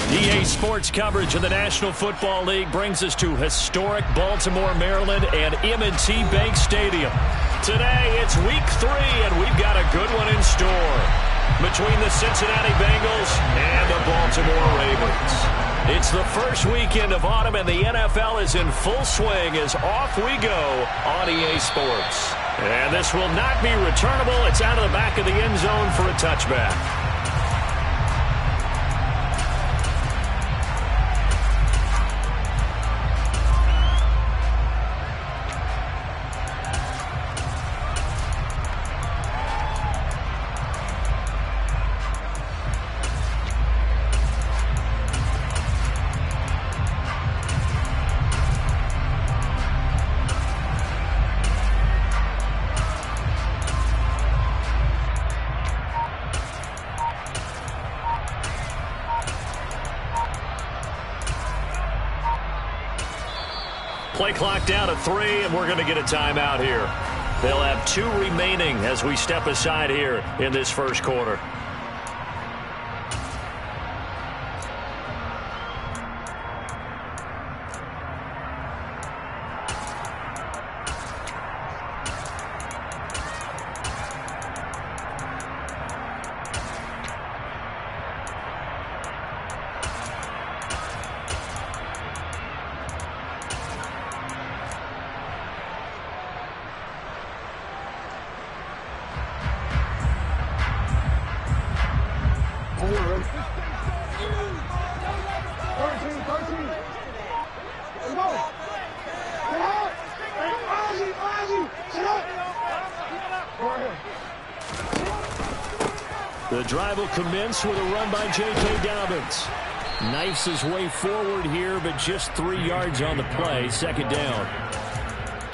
EA Sports coverage of the National Football League brings us to historic Baltimore, Maryland, and M&T Bank Stadium. Today, it's Week 3, and we've got a good one in store between the Cincinnati Bengals and the Baltimore Ravens. It's the first weekend of autumn, and the NFL is in full swing as off we go on EA Sports. And this will not be returnable. It's out of the back of the end zone for a touchback. Play clock down to 3, and we're going to get a timeout here. They'll have 2 remaining as we step aside here in this first quarter. The drive will commence with a run by J.K. Dobbins. Knifes his way forward here, but just 3 yards on the play. Second down.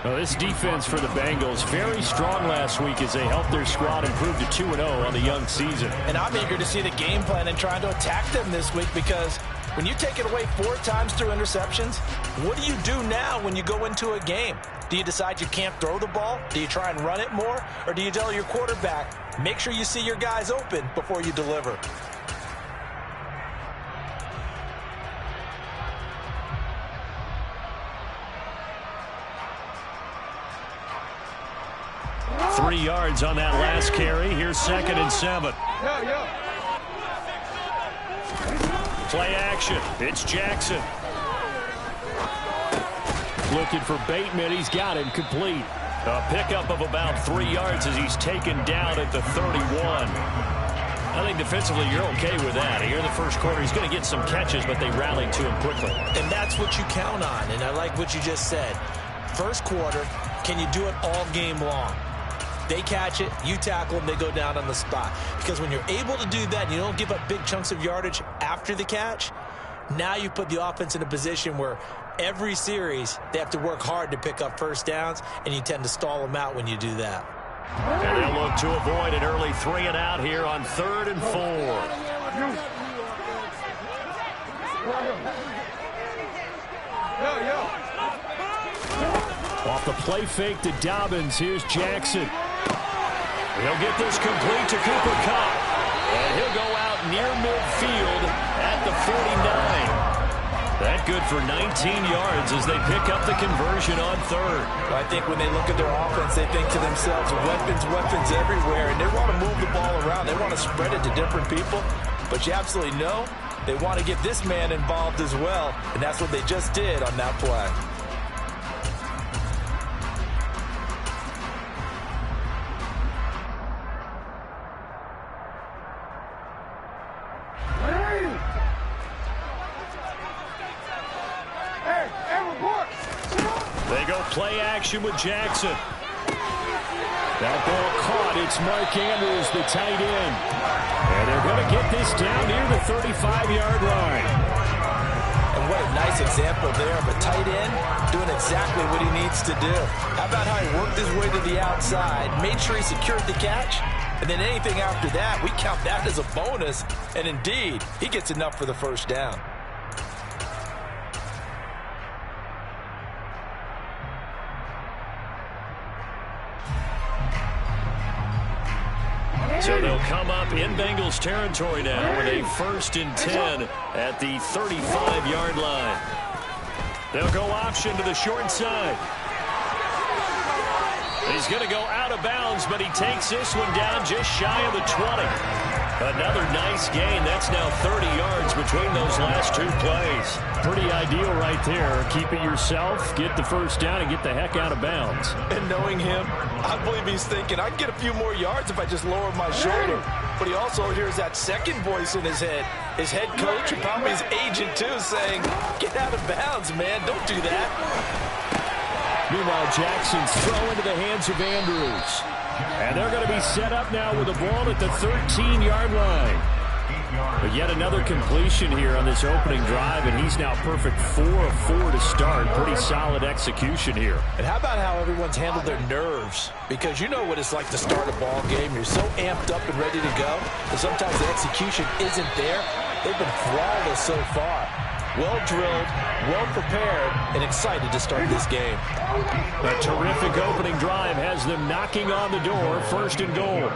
Well, this defense for the Bengals, very strong last week as they helped their squad improve to 2-0 on the young season. And I'm eager to see the game plan and trying to attack them this week, because when you take it away 4 times through interceptions, what do you do now when you go into a game? Do you decide you can't throw the ball? Do you try and run it more? Or do you tell your quarterback, make sure you see your guys open before you deliver? Three yards on that last carry. Here's 2nd and 7. Play action. It's Jackson. Looking for Bateman. He's got him complete. A pickup of about 3 yards as he's taken down at the 31. I think defensively you're okay with that. Here in the first quarter, he's going to get some catches, but they rallied to him quickly. And that's what you count on, and I like what you just said. First quarter, can you do it all game long? They catch it, you tackle them, they go down on the spot. Because when you're able to do that and you don't give up big chunks of yardage after the catch, now you put the offense in a position where every series they have to work hard to pick up first downs, and you tend to stall them out when you do that. And they'll look to avoid an early 3 and out here on 3rd and 4. Off the play fake to Dobbins. Here's Jackson. He'll get this complete to Cooper Kupp. And he'll go out near midfield at the 49. That good for 19 yards as they pick up the conversion on 3rd. I think when they look at their offense, they think to themselves, weapons everywhere, and they want to move the ball around. They want to spread it to different people. But you absolutely know they want to get this man involved as well, and that's what they just did on that play. Play action with Jackson. That ball caught. It's Mark Andrews, the tight end. And they're going to get this down near the 35-yard line. And what a nice example there of a tight end doing exactly what he needs to do. How about how he worked his way to the outside, made sure he secured the catch, and then anything after that, we count that as a bonus. And indeed, he gets enough for the first down. So they'll come up in Bengals territory now with a 1st and 10 at the 35-yard line. They'll go option to the short side. He's going to go out of bounds, but he takes this one down just shy of the 20. Another nice gain. That's now 30 yards between those last 2 plays. Pretty ideal right there. Keep it yourself, get the first down, and get the heck out of bounds. And knowing him, I believe he's thinking, I can get a few more yards if I just lower my shoulder. But he also hears that second voice in his head. His head coach and probably his agent, too, saying, get out of bounds, man. Don't do that. Meanwhile, Jackson's throw into the hands of Andrews. And they're going to be set up now with the ball at the 13-yard line. But yet another completion here on this opening drive, and he's now perfect 4 of 4 to start. Pretty solid execution here. And how about how everyone's handled their nerves? Because you know what it's like to start a ball game. You're so amped up and ready to go, and sometimes the execution isn't there. They've been flawless so far. Well-drilled, well-prepared, and excited to start this game. A terrific opening drive has them knocking on the door. 1st and goal.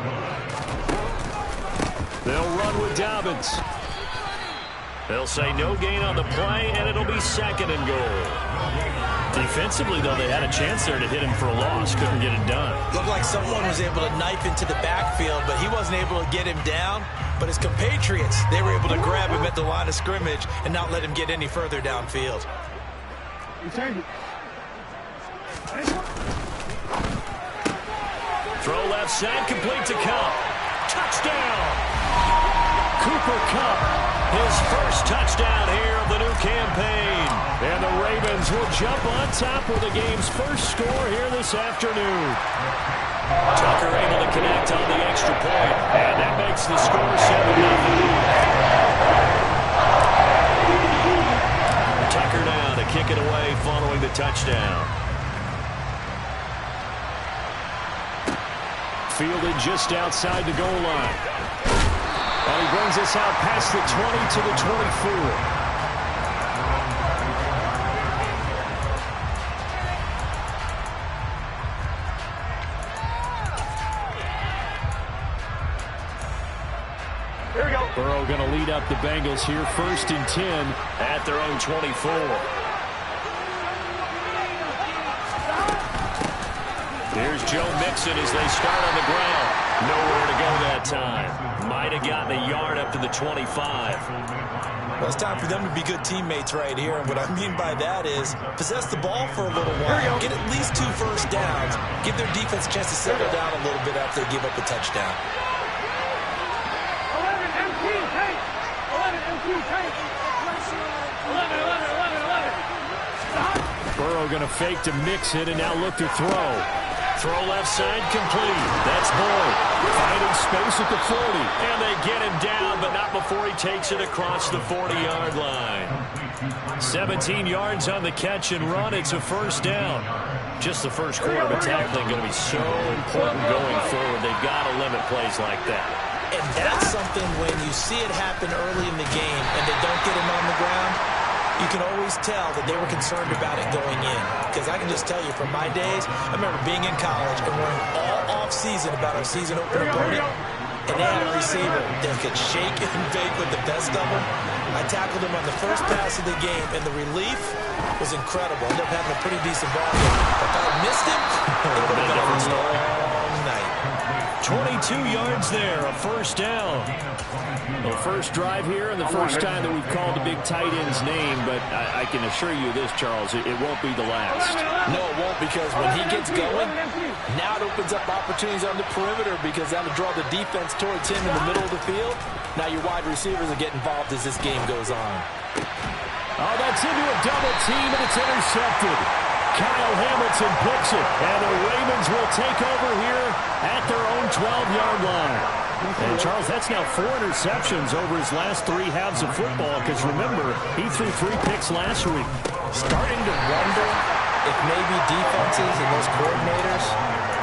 They'll run with Dobbins. They'll say no gain on the play, and it'll be 2nd and goal. Defensively, though, they had a chance there to hit him for a loss. Couldn't get it done. Looked like someone was able to knife into the backfield, but he wasn't able to get him down. But his compatriots, they were able to grab him at the line of scrimmage and not let him get any further downfield. Throw left side, complete to Cup. Touchdown! Cooper Kupp, his first touchdown here of the new campaign. And the Ravens will jump on top with the game's first score here this afternoon. Tucker able to connect on the extra point, and that makes the score 7-0. Tucker now to kick it away following the touchdown. Fielded just outside the goal line. And he brings us out past the 20 to the 24. Burrow going to lead up the Bengals here. 1st and 10 at their own 24. Here's Joe Mixon as they start on the ground. Nowhere to go that time. Might have gotten a yard up to the 25. Well, it's time for them to be good teammates right here. And what I mean by that is possess the ball for a little while. Get at least 2 first downs. Give their defense a chance to settle down a little bit after they give up a touchdown. Burrow going to fake to Mixon and now look to throw. Throw left side complete. That's Boyd. Finding space at the 40. And they get him down, but not before he takes it across the 40-yard line. 17 yards on the catch and run. It's a first down. Just the first quarter, but tackling going to be so important going forward. They've got to limit plays like that. And that's something when you see it happen early in the game and they don't get him on the ground, you can always tell that they were concerned about it going in. Because I can just tell you from my days, I remember being in college and worrying all off-season about our season opener opponent. And they had a receiver that could shake and bake with the best of them. I tackled him on the first pass of the game, and the relief was incredible. Ended up having a pretty decent ball game. If I missed him, it would have been a long night. 22 yards there, a first down. Well, first drive here and the first time that we've called the big tight end's name, but I can assure you this, Charles, it won't be the last. No, it won't, because when he gets going, now it opens up opportunities on the perimeter because that'll draw the defense towards him in the middle of the field. Now your wide receivers will get involved as this game goes on. Oh, that's into a double team, and it's intercepted. Kyle Hamilton picks it, and the Ravens will take over here at their own 12-yard line. And, Charles, that's now 4 interceptions over his last 3 halves of football, because, remember, he threw 3 picks last week. Starting to wonder if maybe defenses and those coordinators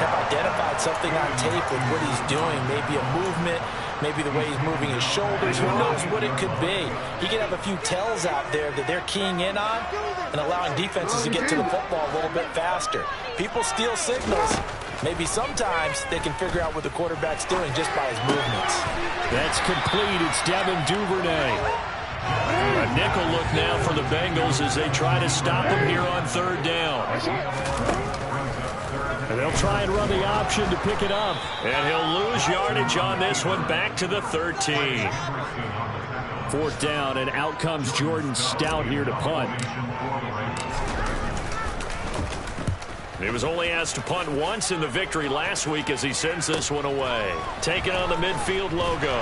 have identified something on tape with what he's doing, maybe a movement, maybe the way he's moving his shoulders. Who knows what it could be? He could have a few tells out there that they're keying in on and allowing defenses to get to the football a little bit faster. People steal signals. Maybe sometimes they can figure out what the quarterback's doing just by his movements. That's complete. It's Devin Duvernay. A nickel look now for the Bengals as they try to stop him here on third down. And they'll try and run the option to pick it up. And he'll lose yardage on this one, back to the 13. Fourth down, and out comes Jordan Stout here to punt. He was only asked to punt once in the victory last week as he sends this one away. Taking on the midfield logo.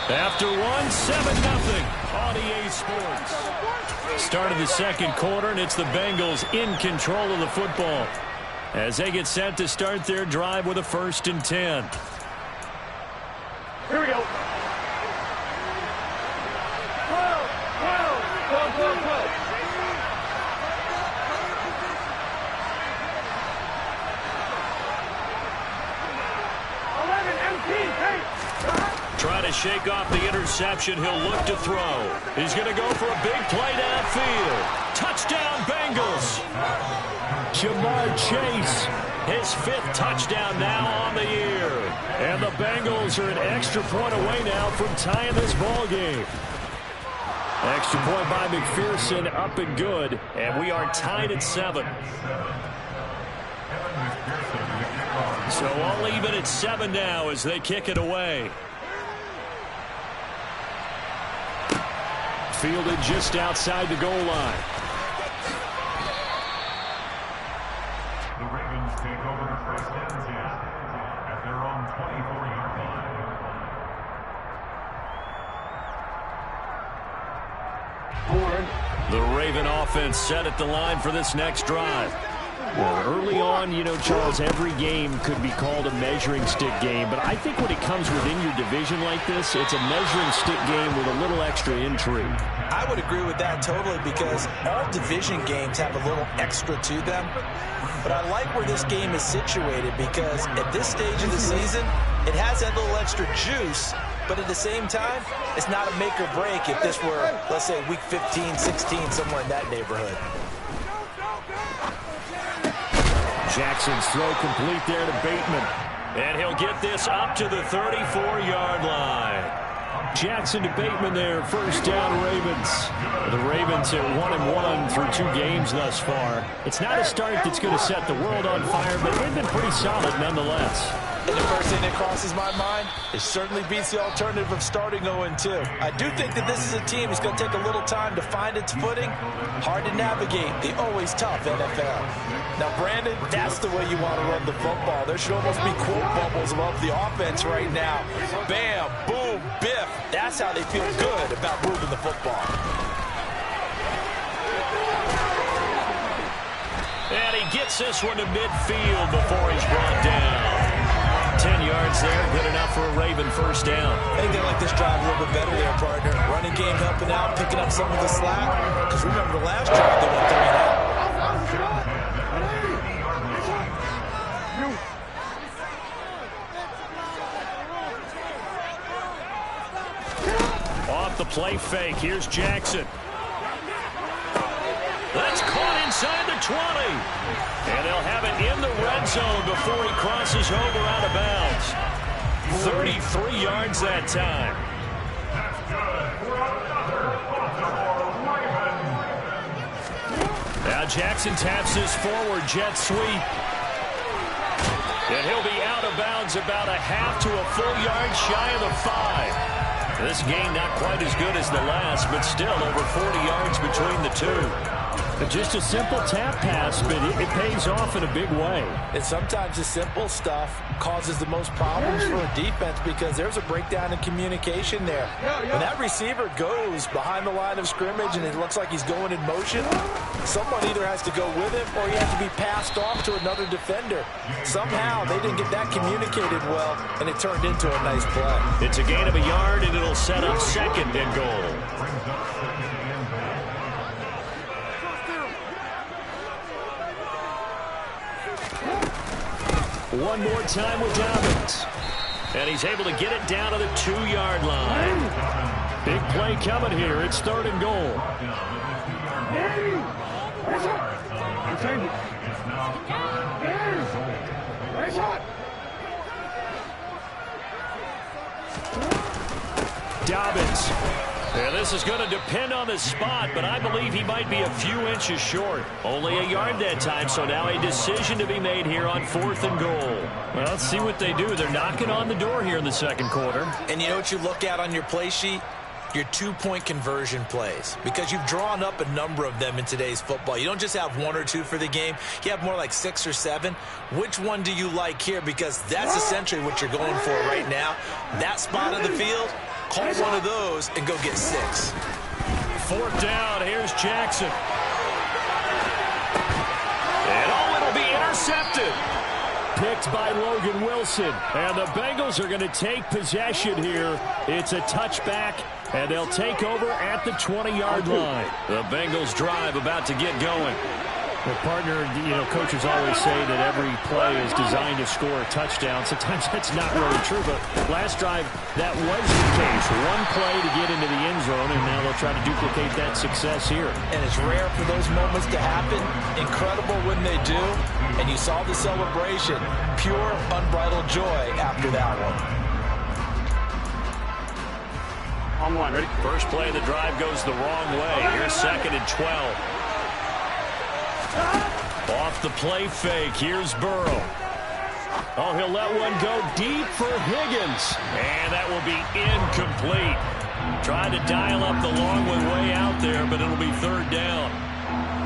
After one, 7-0 on EA Sports. Start of the second quarter, and it's the Bengals in control of the football as they get set to start their drive with a 1st and 10. Here we go. Try to shake off the interception. He'll look to throw. He's going to go for a big play downfield. Touchdown, Bengals. Jamar Chase, his 5th touchdown now on the year. And the Bengals are an extra point away now from tying this ball game. Extra point by McPherson, up and good. And we are tied at 7. So all even at 7 now as they kick it away. Fielded just outside the goal line. The Ravens take over the 1st and 10 at their own 24-yard line. The Raven offense set at the line for this next drive. Well, early on, you know, Charles, every game could be called a measuring stick game. But I think when it comes within your division like this, it's a measuring stick game with a little extra intrigue. I would agree with that totally because all division games have a little extra to them. But I like where this game is situated because at this stage of the season, it has that little extra juice. But at the same time, it's not a make or break if this were, let's say, week 15, 16, somewhere in that neighborhood. Jackson's throw complete there to Bateman. And he'll get this up to the 34-yard line. Jackson to Bateman there, 1st down Ravens. The Ravens at 1-1 through 2 games thus far. It's not a start that's going to set the world on fire, but they've been pretty solid nonetheless. And the first thing that crosses my mind, it certainly beats the alternative of starting 0-2. I do think that this is a team that's going to take a little time to find its footing. Hard to navigate the always tough NFL. Now, Brandon, that's the way you want to run the football. There should almost be quote bubbles above the offense right now. Bam, boom, biff. That's how they feel good about moving the football. And he gets this one to midfield before he's brought down. 10 yards there, good enough for a Raven 1st down. I think they like this drive a little bit better there, partner. Running game helping out, picking up some of the slack. Because remember the last drive they went 3 and out. Off the play fake, here's Jackson. That's caught inside the 20. And they'll have it in the red zone before he crosses over out of bounds. 33 yards that time. Now Jackson taps this forward jet sweep. And he'll be out of bounds about a half to a full yard shy of the 5. This game not quite as good as the last, but still over 40 yards between the two. Just a simple tap pass, but it pays off in a big way. And sometimes the simple stuff causes the most problems for a defense because there's a breakdown in communication there. When that receiver goes behind the line of scrimmage and it looks like he's going in motion, someone either has to go with him or he has to be passed off to another defender. Somehow they didn't get that communicated well, and it turned into a nice play. It's a gain of a yard, and it'll set up 2nd and goal. One more time with Dobbins. And he's able to get it down to the 2-yard line. Big play coming here. It's 3rd and goal. It's now 3rd Dobbins. Yeah, this is going to depend on the spot, but I believe he might be a few inches short. Only a yard that time, so now a decision to be made here on 4th and goal. Well, let's see what they do. They're knocking on the door here in the second quarter. And you know what you look at on your play sheet? Your two-point conversion plays, because you've drawn up a number of them in today's football. You don't just have 1 or 2 for the game. You have more like 6 or 7. Which one do you like here? Because that's essentially what you're going for right now. That spot of the field, call one of those and go get 6. 4th down. Here's Jackson. And it'll be intercepted. Picked by Logan Wilson. And the Bengals are going to take possession here. It's a touchback, and they'll take over at the 20-yard line. The Bengals drive about to get going. Well, partner, coaches always say that every play is designed to score a touchdown. Sometimes that's not really true, but last drive, that was the case. One play to get into the end zone, and now they'll try to duplicate that success here. And it's rare for those moments to happen. Incredible when they do. And you saw the celebration. Pure, unbridled joy after that one. On one, ready? First play of the drive goes the wrong way. Here's 2nd and 12. Off the play fake. Here's Burrow. Oh, he'll let one go deep for Higgins. And that will be incomplete. Tried to dial up the long one way out there, but it'll be 3rd down.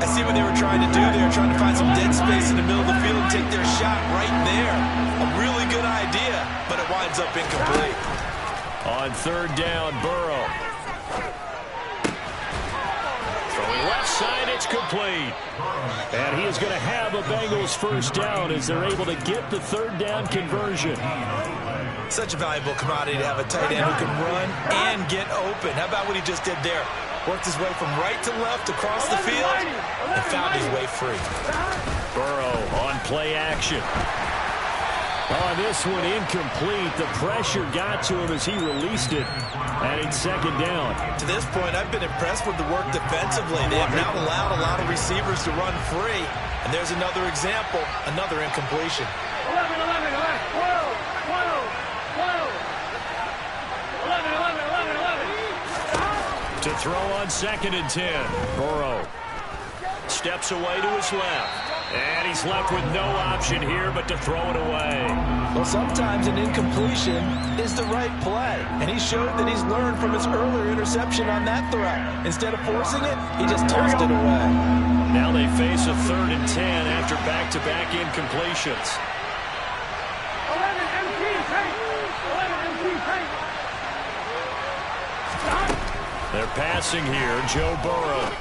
I see what they were trying to do there, trying to find some dead space in the middle of the field and take their shot right there. A really good idea, but it winds up incomplete. On 3rd down, Burrow. Throwing left side, it's complete. And he is going to have a Bengals 1st down as they're able to get the 3rd down conversion. Such a valuable commodity to have a tight end who can run and get open. How about what he just did there? Worked his way from right to left across the field and found his way free. Burrow on play action. Oh, this one incomplete. The pressure got to him as he released it. And it's 2nd down. To this point, I've been impressed with the work defensively. They have not allowed a lot of receivers to run free. And there's another example, another incompletion. 11, 11, 11, 12, 12, 11, 11, 11, 11. To throw on 2nd and 10. Burrow steps away to his left. And he's left with no option here but to throw it away. Well, sometimes an incompletion is the right play. And he showed that he's learned from his earlier interception on that throw. Instead of forcing it, he just tossed it away. Now they face a 3rd and 10 after back-to-back incompletions. 11 MT, take. 11 MT, take. They're passing here. Joe Burrow.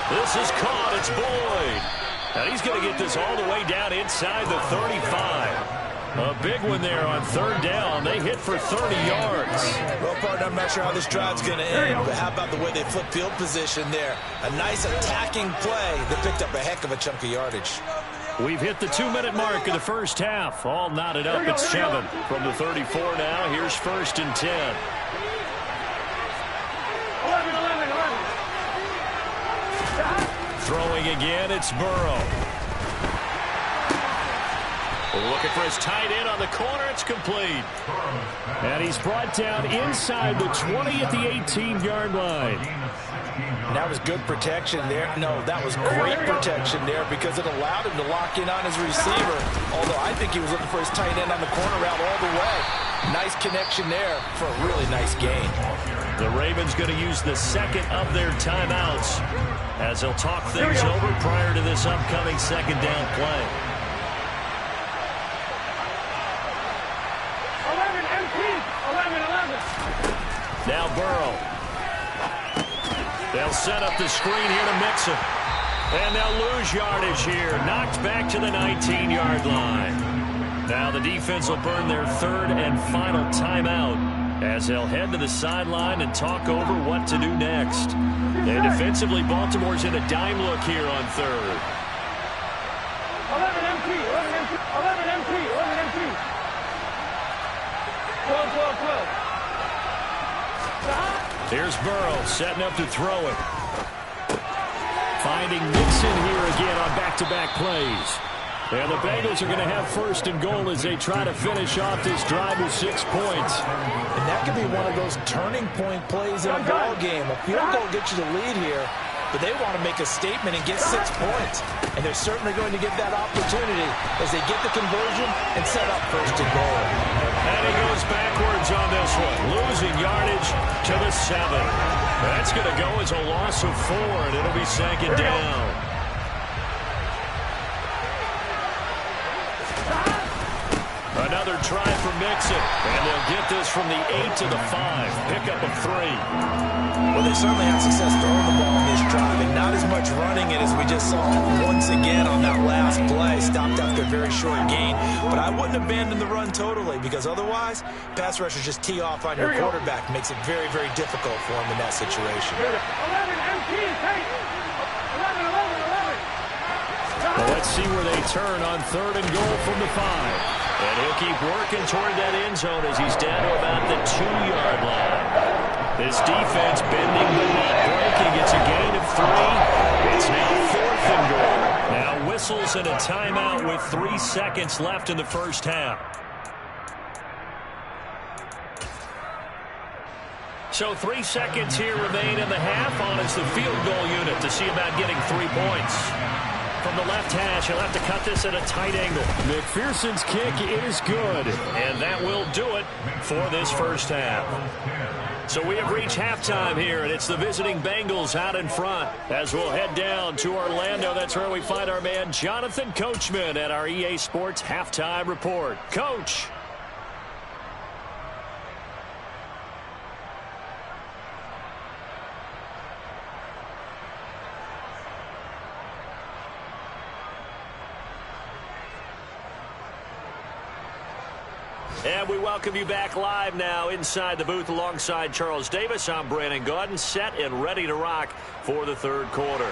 This is caught. It's Boyd. And he's going to get this all the way down inside the 35. A big one there on 3rd down. They hit for 30 yards. Well, partner, I'm not sure how this drive's going to end, but how about the way they flip field position there? A nice attacking play that picked up a heck of a chunk of yardage. We've hit the 2-minute mark of the first half. All knotted up at 7. From the 34 now, here's 1st and 10. 11, 11, 11. Throwing again, it's Burrow. Looking for his tight end on the corner. It's complete. And he's brought down inside the 20 at the 18-yard line. And that was good protection there. No, that was great protection there because it allowed him to lock in on his receiver. Although I think he was looking for his tight end on the corner route all the way. Nice connection there for a really nice gain. The Ravens going to use the 2nd of their timeouts as they'll talk things over prior to this upcoming 2nd down play. 11 MT, 11, 11. Now Burrow. They'll set up the screen here to Mixon. And they'll lose yardage here. Knocked back to the 19-yard line. Now the defense will burn their 3rd and final timeout as they'll head to the sideline and talk over what to do next. And defensively, Baltimore's in a dime look here on 3rd. 11 MT, 11 MT, 11 MT, 11 MT. 12, 12, 12. Here's Burrow setting up to throw it. Finding Mixon here again on back-to-back plays. And the Bengals are going to have first and goal as they try to finish off this drive with 6 points. And that could be one of those turning point plays in a ball game. A field goal gets you the lead here, but they want to make a statement and get 6 points. And they're certainly going to get that opportunity as they get the conversion and set up first and goal. And he goes backwards on this one, losing yardage to the 7. That's going to go as a loss of 4, and it'll be second down. Another try for Mixon, and they'll get this from the 8 to the 5. Pickup of 3. Well, they certainly had success throwing the ball in this drive, and not as much running it as we just saw once again on that last play. Stopped after a very short gain. But I wouldn't abandon the run totally, because otherwise, pass rushers just tee off on your quarterback. Makes it very, very difficult for him in that situation. 11 MT, take 11. Well, let's see where they turn on 3rd and goal from the 5. And he'll keep working toward that end zone as he's down to about the 2-yard line. This defense bending but not breaking. It's a gain of 3. It's now 4th and goal. Now whistles and a timeout with 3 seconds left in the first half. So 3 seconds here remain in the half on as the field goal unit to see about getting 3 points. From the left hash, he'll have to cut this at a tight angle. McPherson's kick is good. And that will do it for this first half. So we have reached halftime here, and it's the visiting Bengals out in front. As we'll head down to Orlando, that's where we find our man Jonathan Coachman at our EA Sports Halftime Report. Coach. And we welcome you back live now inside the booth alongside Charles Davis. I'm Brandon Gaudin, set and ready to rock for the 3rd quarter.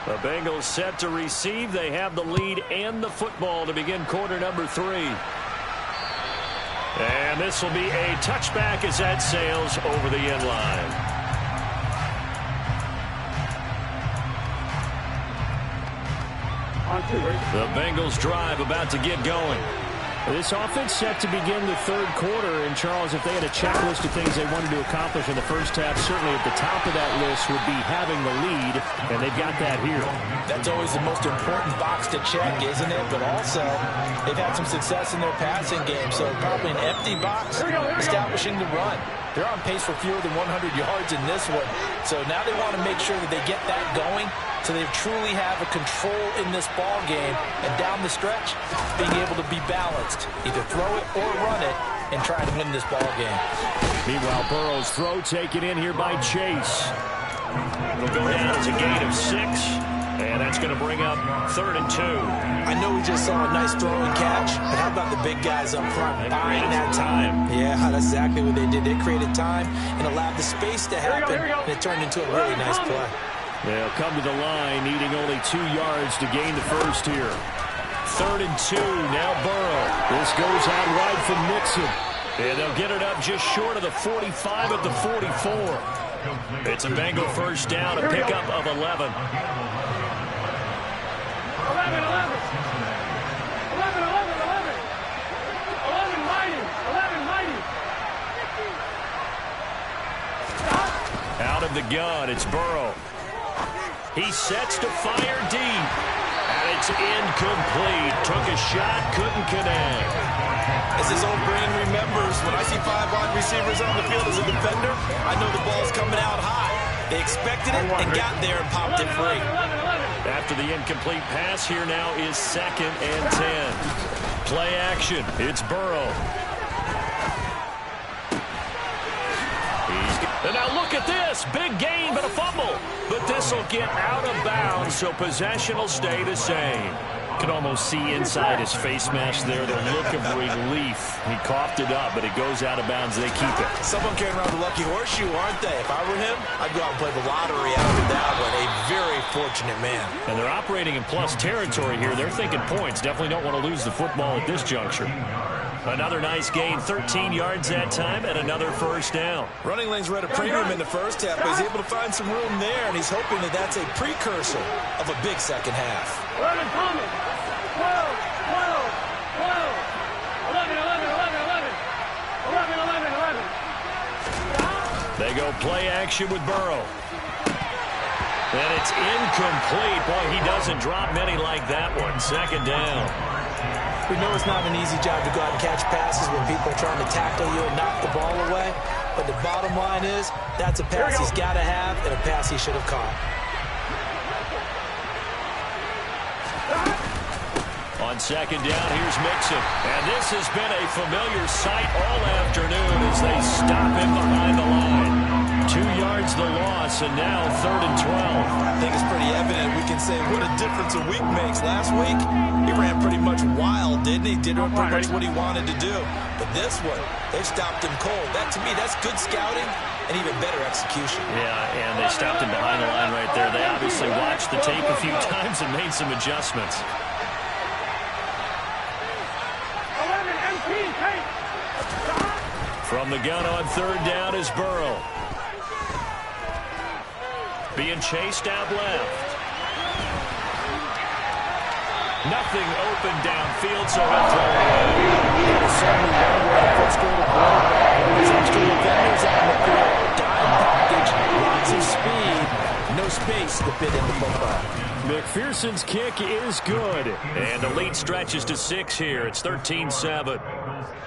The Bengals set to receive. They have the lead and the football to begin quarter number 3. And this will be a touchback as that sails over the end line. The Bengals drive about to get going. This offense set to begin the 3rd quarter. And, Charles, if they had a checklist of things they wanted to accomplish in the first half, certainly at the top of that list would be having the lead, and they've got that here. That's always the most important box to check, isn't it? But also, they've had some success in their passing game, so probably an empty box establishing the run. They're on pace for fewer than 100 yards in this one, so now they want to make sure that they get that going so they truly have a control in this ball game, and down the stretch, being able to be balanced. Either throw it or run it and try to win this ball game. Meanwhile, Burrow's throw taken in here by Chase. It'll go down as a gain of 6, and that's going to bring up 3rd and 2. I know we just saw a nice throw and catch, but how about the big guys up front buying that time? Yeah, that's exactly what they did. They created time and allowed the space to happen, and it turned into a really nice play. They'll come to the line, needing only 2 yards to gain the first here. 3rd and 2, now Burrow. This goes out wide from Mixon. And they'll get it up just short of the 45 at the 44. It's a Bengal first down, a pickup of 11. 11. 11 mighty. 11 mighty. Out of the gun, it's Burrow. He sets to fire deep. And it's incomplete. Took a shot, couldn't connect. As his old brain remembers, when I see 5 wide receivers on the field as a defender, I know the ball's coming out high. They expected it and got there and popped it free. After the incomplete pass, here now is 2nd and 10. Play action. It's Burrow. And now look at this. Big gain, but a fumble. But this will get out of bounds, so possession will stay the same. Can almost see inside his face mask there the look of relief. He coughed it up, but it goes out of bounds. They keep it. Someone carrying around the lucky horseshoe, aren't they? If I were him, I'd go out and play the lottery after that one. A very fortunate man. And they're operating in plus territory here. They're thinking points. Definitely don't want to lose the football at this juncture. Another nice gain, 13 yards that time, and another first down. Running lanes were at a premium in the first half, but he's able to find some room there, and he's hoping that that's a precursor of a big second half. 11, Thomas. 12, 12, 12. 11, 11, 11, 11. 11, 11, 11. They go play action with Burrow. And it's incomplete. Boy, he doesn't drop many like that one. Second down. We know it's not an easy job to go out and catch passes when people are trying to tackle you and knock the ball away. But the bottom line is, that's a pass he's got to have and a pass he should have caught. On second down, here's Mixon. And this has been a familiar sight all afternoon as they stop him behind the line. 2 yards the loss, and now 3rd and 12. I think it's pretty evident. We can say what a difference a week makes. Last week, he ran pretty much wild, didn't he? Did pretty much what he wanted to do. But this one, they stopped him cold. That, to me, that's good scouting and even better execution. Yeah, and they stopped him behind the line right there. They obviously watched the tape a few times and made some adjustments. 11, MP, take. From the gun on 3rd down is Burrow. Being chased out left. Nothing open downfield, so he'll throw it away. Certainly one way to frustrate a quarterback. There's extra defenders out in the field. Dime package, lots of speed, no space to fit in the football. McPherson's kick is good. And the lead stretches to 6 here. It's 13-7.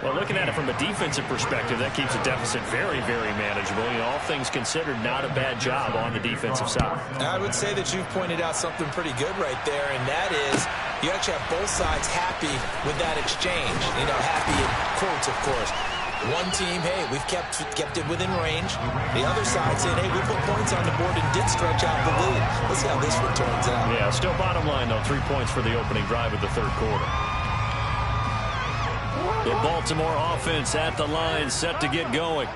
Well, looking at it from a defensive perspective, that keeps the deficit very, very manageable. You know, all things considered, not a bad job on the defensive side. I would say that you've pointed out something pretty good right there, and that is you actually have both sides happy with that exchange. You know, happy in quotes, of course. One team, hey, we've kept it within range. The other side saying, hey, we put points on the board and did stretch out the lead. Let's see how this one turns out. Yeah, still bottom line, though, 3 points for the opening drive of the 3rd quarter. The Baltimore offense at the line, set to get going.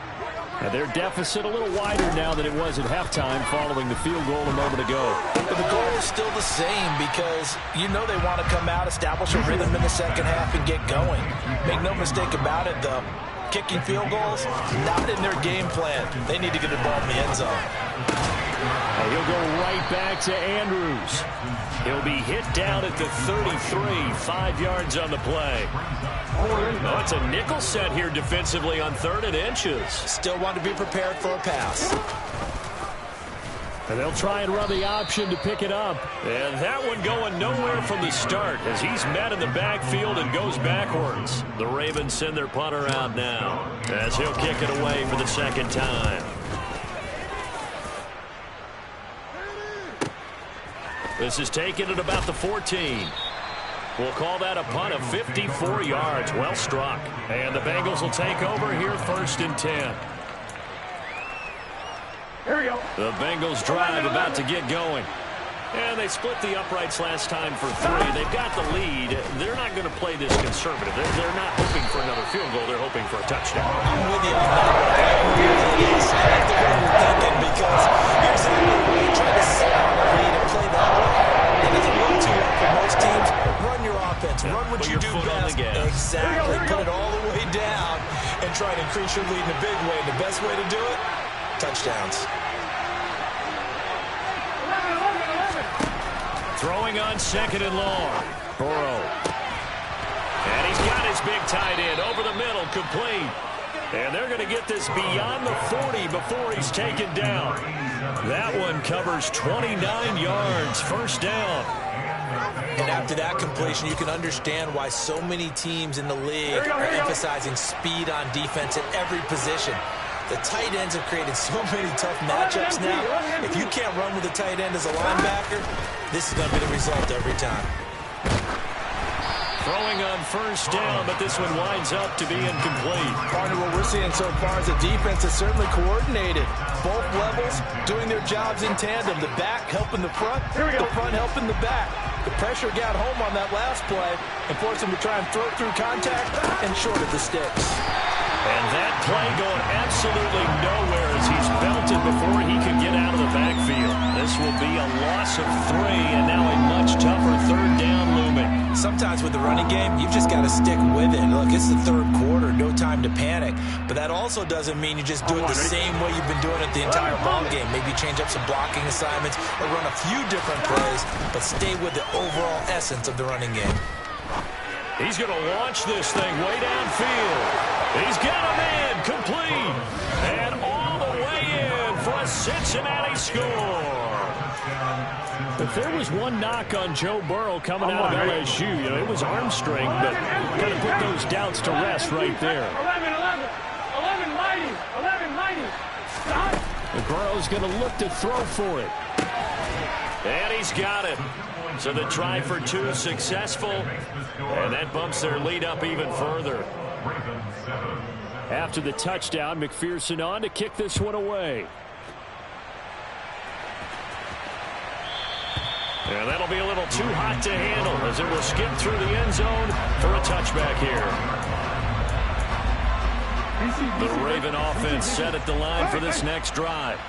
And their deficit a little wider now than it was at halftime following the field goal a moment ago. But the goal is still the same because you know they want to come out, establish a rhythm in the second half, and get going. Make no mistake about it, though. Kicking field goals, not in their game plan. They need to get the ball in the end zone. And he'll go right back to Andrews. He'll be hit down at the 33, 5 yards on the play. Oh, it's a nickel set here defensively on 3rd and inches. Still want to be prepared for a pass. And they'll try and run the option to pick it up. And that one going nowhere from the start as he's met in the backfield and goes backwards. The Ravens send their punter out now as he'll kick it away for the 2nd time. This is taken at about the 14. We'll call that a punt of 54 yards. Well struck. And the Bengals will take over here 1st and 10. Here we go. The Bengals drive about to get going. And they split the uprights last time for 3. They've got the lead. They're not going to play this conservative. They're not hoping for another field goal. They're hoping for a touchdown. I'm with you on that one. I like the way you're thinking because here's the thing. You try to sit on the lead and play that way. It doesn't work too well for most teams. Run your offense. Run what you do best. Exactly. Put it all the way down and try to increase your lead in a big way. The best way to do it, touchdowns. Throwing on 2nd and long. Burrow. And he's got his big tight end over the middle, complete. And they're going to get this beyond the 40 before he's taken down. That one covers 29 yards, 1st down. And after that completion, you can understand why so many teams in the league are emphasizing speed on defense at every position. The tight ends have created so many tough matchups now. If you can't run with a tight end as a linebacker, this is going to be the result every time. Throwing on 1st down, but this one winds up to be incomplete. Partner, what we're seeing so far is the defense is certainly coordinated. Both levels doing their jobs in tandem. The back helping the front, the front helping the back. The pressure got home on that last play and forced him to try and throw through contact and short of the sticks. And that play going absolutely nowhere as he's belted before he could get out of the backfield. This will be a loss of 3 and now a much tougher 3rd down looming. sometimes with the running game, you've just got to stick with it. Look, it's the third quarter, no time to panic. But that also doesn't mean you just do it the same way you've been doing it the entire ball game. Maybe change up some blocking assignments or run a few different plays, but stay with the overall essence of the running game. He's going to launch this thing way downfield. He's got a man complete. And all the way in for a Cincinnati score. If there was one knock on Joe Burrow coming out of LSU, it was arm strength, but kind of put those doubts to rest right there. 11 mighty. Stop. Burrow's going to look to throw for it. And he's got it. So the try for two is successful, and that bumps their lead up even further. After the touchdown, McPherson on to kick this one away. And that'll be a little too hot to handle as it will skip through the end zone for a touchback here. The Raven offense set at the line for this next drive.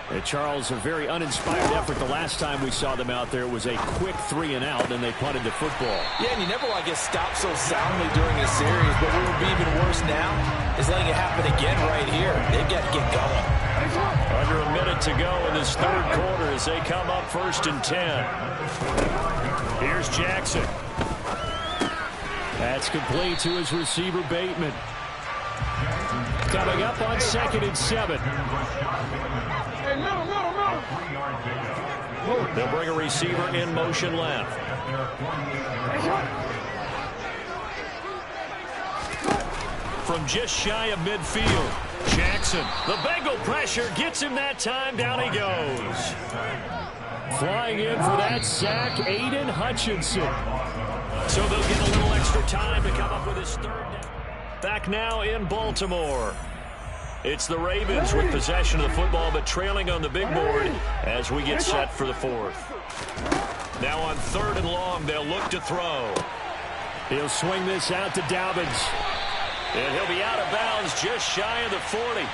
And Charles, a very uninspired effort. The last time we saw them out there was a quick 3-and-out, and they punted the football. Yeah, and you never want to get stopped so soundly during a series, but what would be even worse now is letting it happen again right here. They've got to get going. Under a minute to go in this third quarter as they come up 1st and 10. Here's Jackson. That's complete to his receiver, Bateman. Coming up on 2nd and 7. They'll bring a receiver in motion left. From just shy of midfield, Jackson. The Bengal pressure gets him that time. Down he goes. Flying in for that sack, Aiden Hutchinson. So they'll get a little extra time to come up with his third down. Back now in Baltimore. It's the Ravens with possession of the football, but trailing on the big board as we get set for the fourth. Now on 3rd and long, they'll look to throw. He'll swing this out to Dobbins. And he'll be out of bounds just shy of the 40.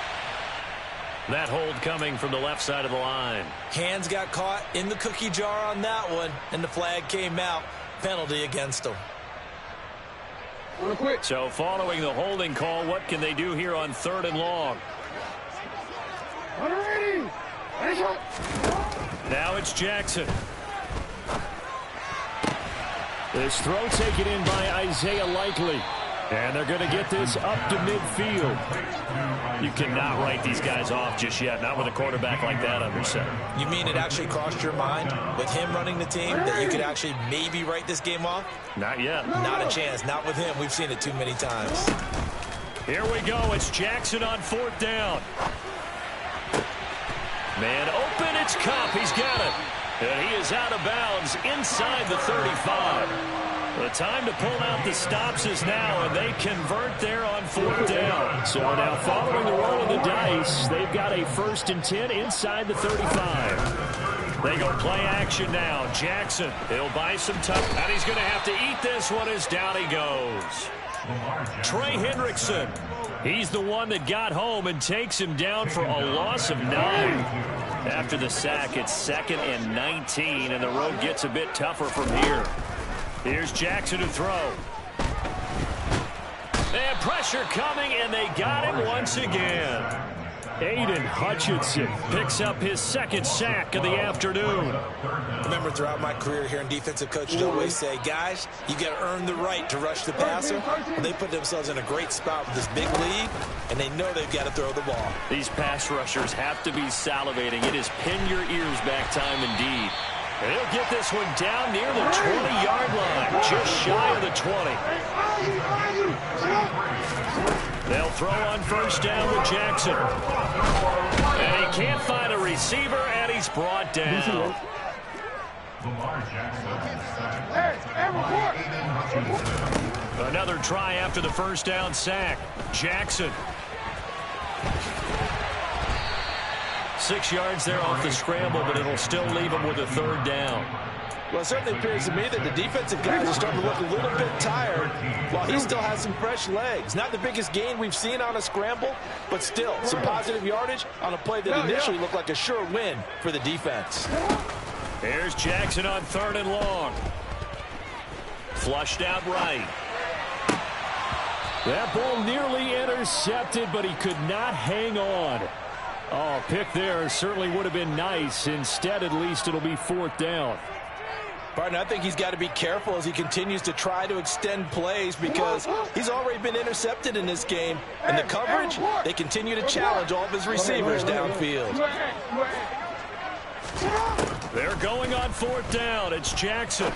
That hold coming from the left side of the line. Hands got caught in the cookie jar on that one, and the flag came out. Penalty against them. So following the holding call, what can they do here on 3rd and long? Now it's Jackson. This throw taken in by Isaiah Likely. And they're going to get this up to midfield. You cannot write these guys off just yet, not with a quarterback like that under center. You mean it actually crossed your mind with him running the team that you could actually maybe write this game off? Not yet. Not a chance. Not with him. We've seen it too many times. Here we go. It's Jackson on 4th down. Man open. It's Cup. He's got it. And he is out of bounds inside the 35. The time to pull out the stops is now, and they convert there on 4th down. So now following the roll of the dice, they've got a 1st and 10 inside the 35. They go play action now. Jackson, he'll buy some time, and he's going to have to eat this one as down he goes. Trey Hendrickson, he's the one that got home and takes him down for a loss of 9. After the sack, it's 2nd and 19, and the road gets a bit tougher from here. Here's Jackson to throw. And pressure coming, and they got him once again. Aiden Hutchinson picks up his 2nd sack of the afternoon. Remember, throughout my career here in defensive coaches always say, guys, you got to earn the right to rush the passer. And they put themselves in a great spot with this big lead, and they know they've got to throw the ball. These pass rushers have to be salivating. It is pin your ears back time indeed. And he'll get this one down near the 20-yard line, just shy of the 20. They'll throw on 1st down with Jackson. And he can't find a receiver, and he's brought down. Another try after the 1st down sack. Jackson. 6 yards there off the scramble, but it'll still leave him with a 3rd down. Well, it certainly appears to me that the defensive guys are starting to look a little bit tired while he still has some fresh legs. Not the biggest gain we've seen on a scramble, but still some positive yardage on a play that initially looked like a sure win for the defense. Here's Jackson on 3rd and long. Flushed out right. That ball nearly intercepted, but he could not hang on. Oh, pick there certainly would have been nice. Instead, at least it'll be 4th down. Partner, I think he's got to be careful as he continues to try to extend plays because he's already been intercepted in this game. And the coverage, they continue to challenge all of his receivers downfield. They're going on 4th down. It's Jackson.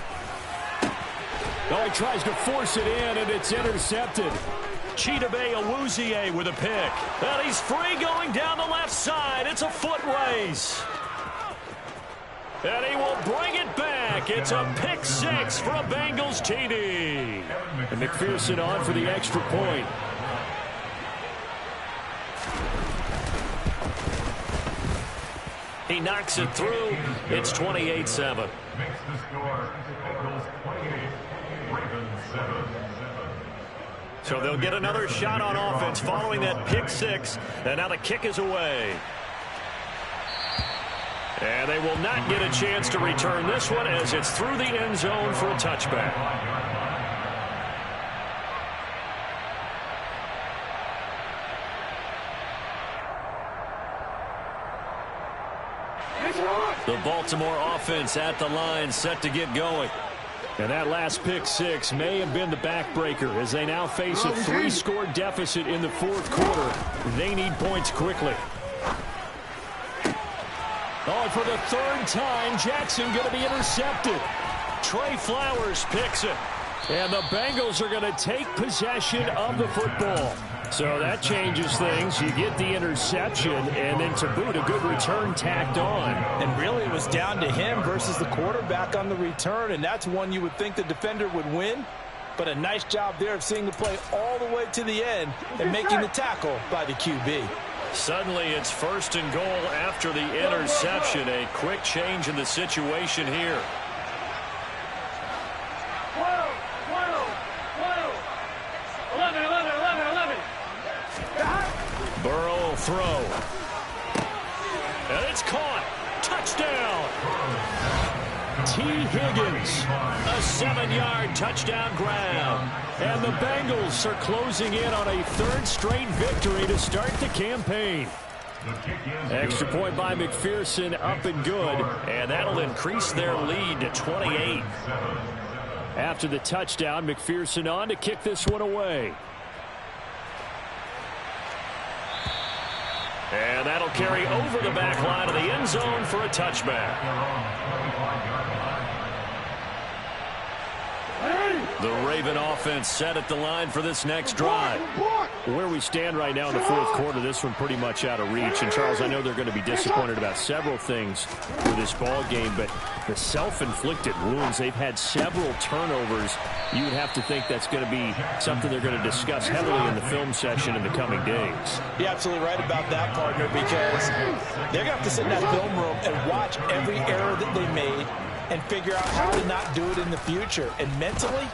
Oh, he tries to force it in, and it's intercepted. Chidobe Awuzie with a pick. And he's free going down the left side. It's a foot race. And he will bring it back. It's a pick 6 for a Bengals TD. And McPherson on for the extra point. He knocks it through. It's 28-7. Makes the score. Bengals 28, Ravens 7. So they'll get another shot on offense following that pick 6. And now the kick is away. And they will not get a chance to return this one as it's through the end zone for a touchback. The Baltimore offense at the line, set to get going. And that last pick 6 may have been the backbreaker as they now face a 3-score deficit in the 4th quarter. They need points quickly. Oh, for the 3rd time, Jackson going to be intercepted. Trey Flowers picks it. And the Bengals are going to take possession of the football. So that changes things. You get the interception, and then to boot, a good return tacked on. And really, it was down to him versus the quarterback on the return, and that's one you would think the defender would win. But a nice job there of seeing the play all the way to the end and making the tackle by the QB. Suddenly, it's 1st and goal after the interception. A quick change in the situation here. Burrow will throw. And it's caught. Touchdown. T. Higgins. A 7-yard touchdown grab. And the Bengals are closing in on a 3rd straight victory to start the campaign. Extra point by McPherson, up and good. And that'll increase their lead to 28. After the touchdown, McPherson on to kick this one away. And that'll carry over the back line of the end zone for a touchback. The Raven offense set at the line for this next drive. Where we stand right now in the 4th quarter, this one pretty much out of reach. And, Charles, I know they're going to be disappointed about several things with this ball game, but the self-inflicted wounds, they've had several turnovers. You would have to think that's going to be something they're going to discuss heavily in the film session in the coming days. You're absolutely right about that, partner, because they're going to have to sit in that film room and watch every error that they made and figure out how to not do it in the future. And mentally,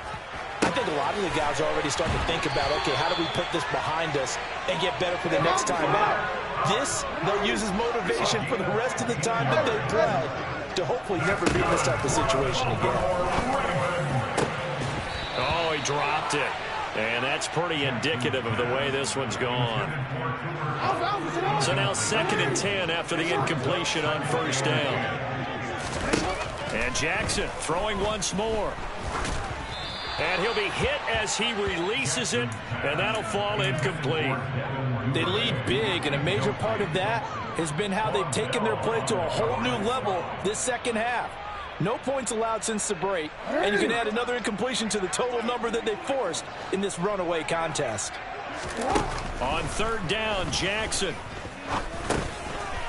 I think a lot of the guys are already starting to think about, okay, how do we put this behind us and get better for the next time out? This, they'll use as motivation for the rest of the time that they play to hopefully never be in this type of situation again. Oh, he dropped it. And that's pretty indicative of the way this one's gone. So now 2nd and 10 after the incompletion on 1st down. And Jackson throwing once more. And he'll be hit as he releases it, and that'll fall incomplete. They lead big, and a major part of that has been how they've taken their play to a whole new level this second half. No points allowed since the break, and you can add another incompletion to the total number that they forced in this runaway contest. On 3rd down, Jackson.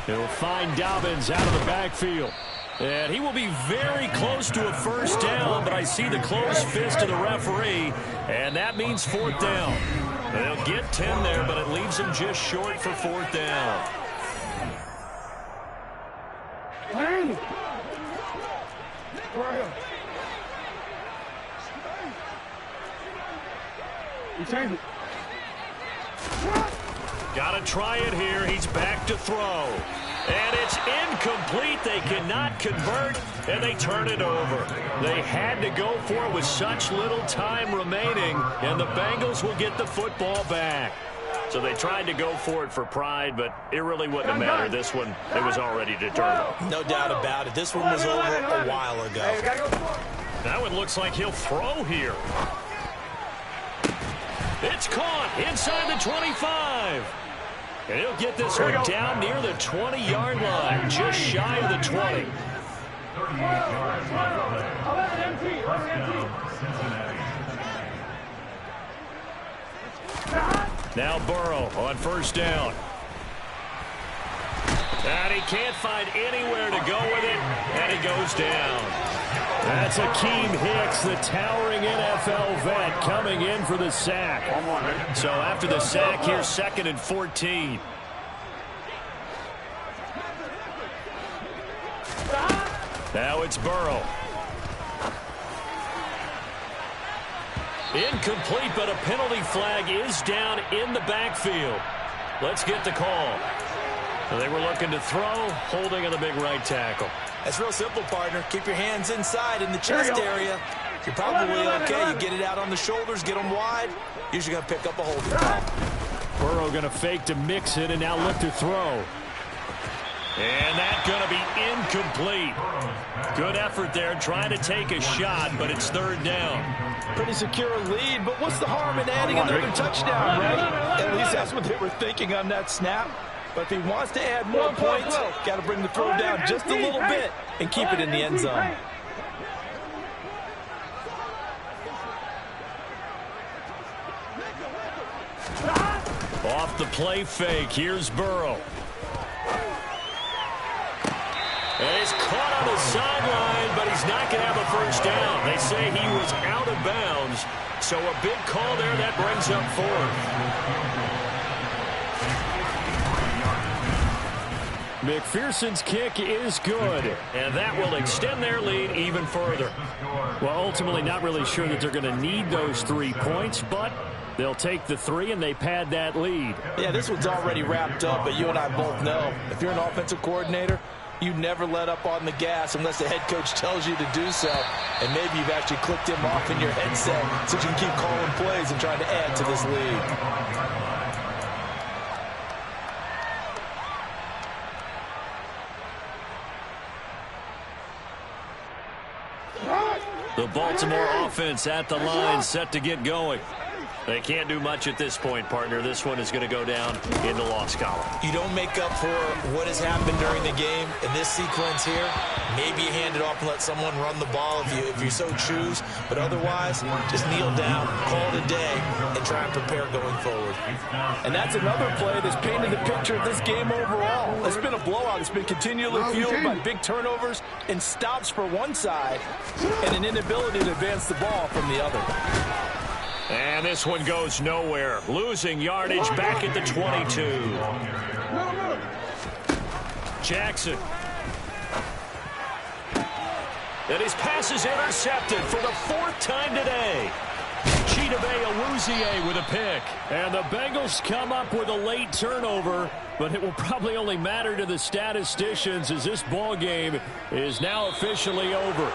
He'll find Dobbins out of the backfield. And he will be very close to a 1st down, but I see the closed fist of the referee, and that means 4th down. They'll get 10 there, but it leaves them just short for 4th down. Got to try it here. He's back to throw. And it's incomplete. They cannot convert, and they turn it over. They had to go for it with such little time remaining, and the Bengals will get the football back. So they tried to go for it for pride, but it really wouldn't have mattered. This one, it was already determined. No doubt about it. This one was over a while ago. That one looks like he'll throw here. It's caught inside the 25. And he'll get this one down near the 20-yard line, just shy of the 20. 38 yards left to play. First down, Cincinnati. Now Burrow on first down. And he can't find anywhere to go with it, and he goes down. That's Akeem Hicks, the towering NFL vet, coming in for the sack. So after the sack, here's 2nd and 14. Now it's Burrow. Incomplete, but a penalty flag is down in the backfield. Let's get the call. They were looking to throw, holding on the big right tackle. That's real simple, partner. Keep your hands inside in the chest area. You're probably okay. You get it out on the shoulders, get them wide. Usually going to pick up a holding call. Burrow going to fake to mix it and now look to throw. And that's going to be incomplete. Good effort there, trying to take a shot, but it's 3rd down. Pretty secure lead, but what's the harm in adding another touchdown, right? At least that's what they were thinking on that snap. But if he wants to add more points, got to bring the throw down just a little bit and keep it in the end zone. Off the play fake, here's Burrow. And he's caught on the sideline, but he's not going to have a first down. They say he was out of bounds, so a big call there that brings up 4th. McPherson's kick is good. And that will extend their lead even further. Well, ultimately not really sure that they're going to need those 3 points, but they'll take the 3 and they pad that lead. Yeah, this one's already wrapped up, but you and I both know if you're an offensive coordinator, you never let up on the gas unless the head coach tells you to do so. And maybe you've actually clicked him off in your headset so you can keep calling plays and trying to add to this lead. The Baltimore offense at the line, set to get going. They can't do much at this point, partner. This one is going to go down in the loss column. You don't make up for what has happened during the game in this sequence here. Maybe you hand it off and let someone run the ball if you so choose. But otherwise, just kneel down, call it a day, and try and prepare going forward. And that's another play that's painted the picture of this game overall. It's been a blowout. It's been continually fueled by big turnovers and stops for one side and an inability to advance the ball from the other. And this one goes nowhere. Losing yardage back at the 22. Jackson. And his pass is intercepted for the 4th time today. Chidobe Awuzie with a pick. And the Bengals come up with a late turnover, but it will probably only matter to the statisticians as this ball game is now officially over.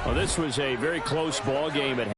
Well, this was a very close ball game at